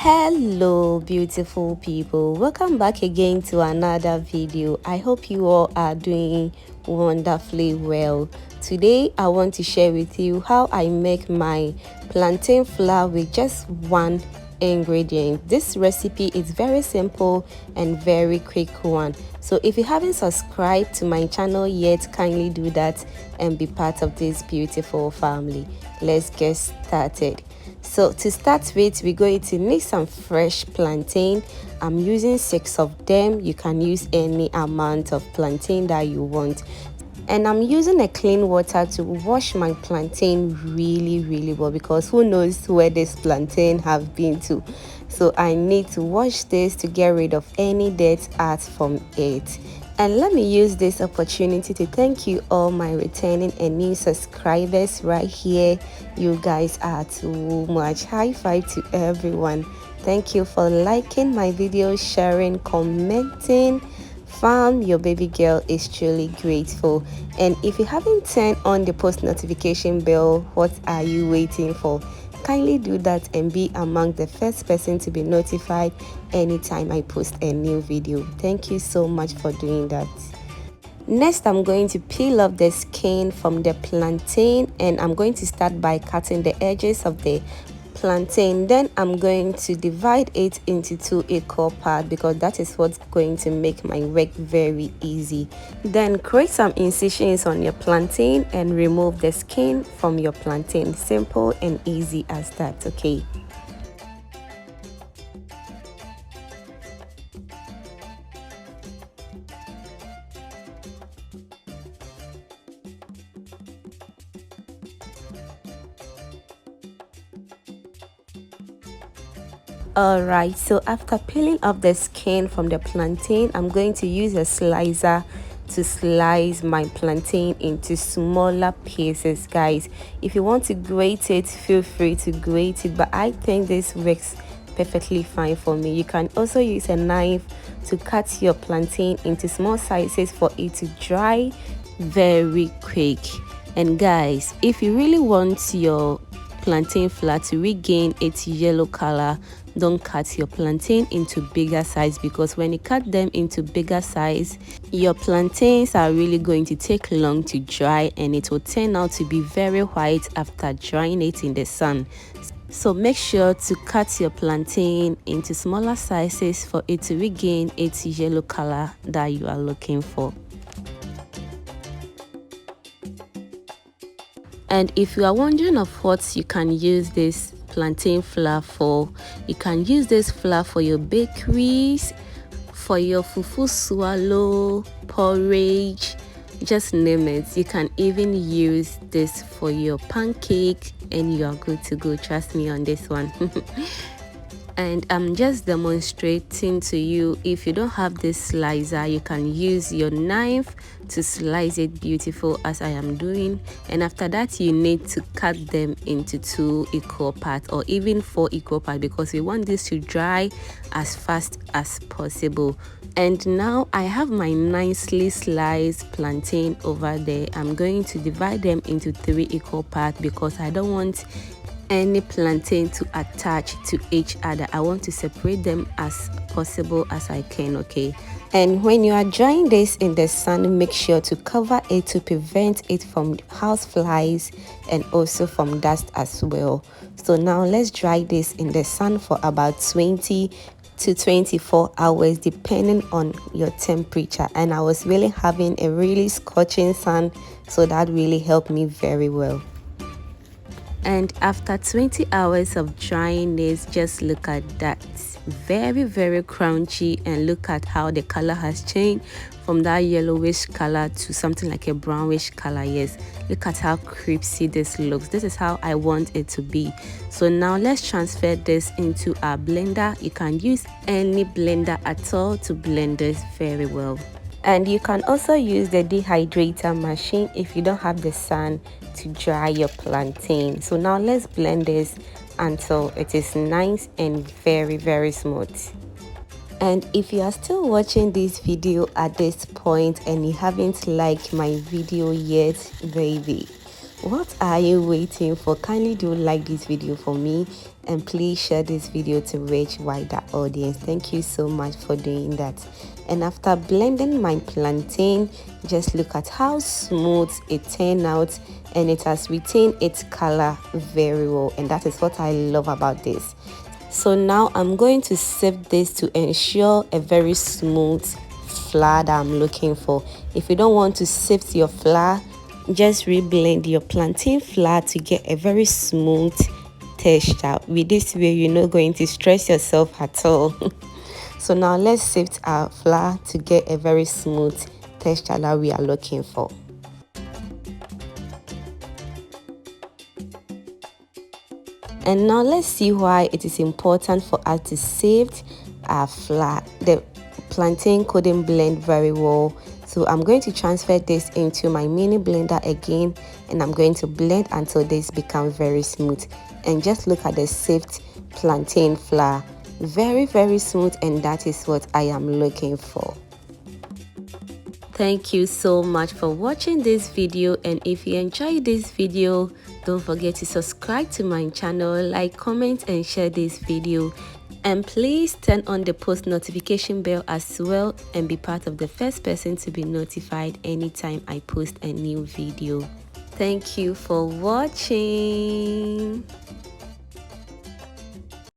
Hello beautiful people, welcome back again to another video. I hope you all are doing wonderfully well. Today I want to share with you how I make my plantain flour with just one ingredient. This recipe is very simple and very quick one, so if you haven't subscribed to my channel yet, kindly do that and be part of this beautiful family. Let's get started. So to start with, we're going to need some fresh plantain. I'm using 6 of them. You can use any amount of plantain that you want. And I'm using a clean water to wash my plantain really well, because who knows where this plantain have been to. So I need to wash this to get rid of any dirt out from it. And let me use this opportunity to thank you all my returning and new subscribers right here. You guys are too much. High five to everyone. Thank you for liking my video, sharing, commenting. Fam, your baby girl is truly grateful. And if you haven't turned on the post notification bell, what are you waiting for? Kindly do that and be among the first person to be notified anytime I post a new video. Thank you so much for doing that. Next, I'm going to peel off the skin from the plantain, and I'm going to start by cutting the edges of the plantain. Then I'm going to divide it into 2 equal parts, because that is what's going to make my work very easy. Then create some incisions on your plantain and remove the skin from your plantain. Simple and easy as that, okay? Alright, so after peeling off the skin from the plantain, I'm going to use a slicer to slice my plantain into smaller pieces. Guys, if you want to grate it, feel free to grate it, but I think this works perfectly fine for me. You can also use a knife to cut your plantain into small sizes for it to dry very quick. And guys, if you really want your plantain flour to regain its yellow color, don't cut your plantain into bigger size, because when you cut them into bigger size, your plantains are really going to take long to dry and it will turn out to be very white after drying it in the sun. So make sure to cut your plantain into smaller sizes for it to regain its yellow color that you are looking for. And if you are wondering of what you can use this plantain flour for, you can use this flour for your bakeries, for your fufu swallow, porridge, just name it. You can even use this for your pancake and you are good to go. Trust me on this one. And I'm just demonstrating to you. If you don't have this slicer, you can use your knife to slice it beautiful as I am doing. And after that, you need to cut them into 2 equal parts, or even 4 equal parts, because we want this to dry as fast as possible. And now I have my nicely sliced plantain over there. I'm going to divide them into 3 equal parts, because I don't want any plantain to attach to each other. I want to separate them as possible as I can, okay? And when you are drying this in the sun, make sure to cover it to prevent it from house flies and also from dust as well. So now let's dry this in the sun for about 20 to 24 hours depending on your temperature. And I was really having a really scorching sun, so that really helped me very well. And after 20 hours of drying this, just look at that. Very crunchy, and look at how the color has changed from that yellowish color to something like a brownish color. Yes, look at how crispy this looks. This is how I want it to be. So now let's transfer this into our blender. You can use any blender at all to blend this very well. And you can also use the dehydrator machine if you don't have the sun to dry your plantain. So now let's blend this until it is nice and very smooth. And if you are still watching this video at this point and you haven't liked my video yet, baby, what are you waiting for? Kindly do like this video for me and please share this video to reach wider audience. Thank you so much for doing that. And after blending my plantain, just look at how smooth it turned out, and it has retained its color very well, and that is what I love about this. So now I'm going to sift this to ensure a very smooth flour that I'm looking for. If you don't want to sift your flour, just reblend your plantain flour to get a very smooth texture. With this way, you're not going to stress yourself at all. So now let's sift our flour to get a very smooth texture that we are looking for. And now let's see why it is important for us to sift our flour. The plantain couldn't blend very well, so I'm going to transfer this into my mini blender again, and I'm going to blend until this becomes very smooth. And just look at the sift plantain flour, very smooth, and that is what I am looking for. Thank you so much for watching this video, and if you enjoyed this video, don't forget to subscribe to my channel, like, comment and share this video, and please turn on the post notification bell as well and be part of the first person to be notified anytime I post a new video. Thank you for watching.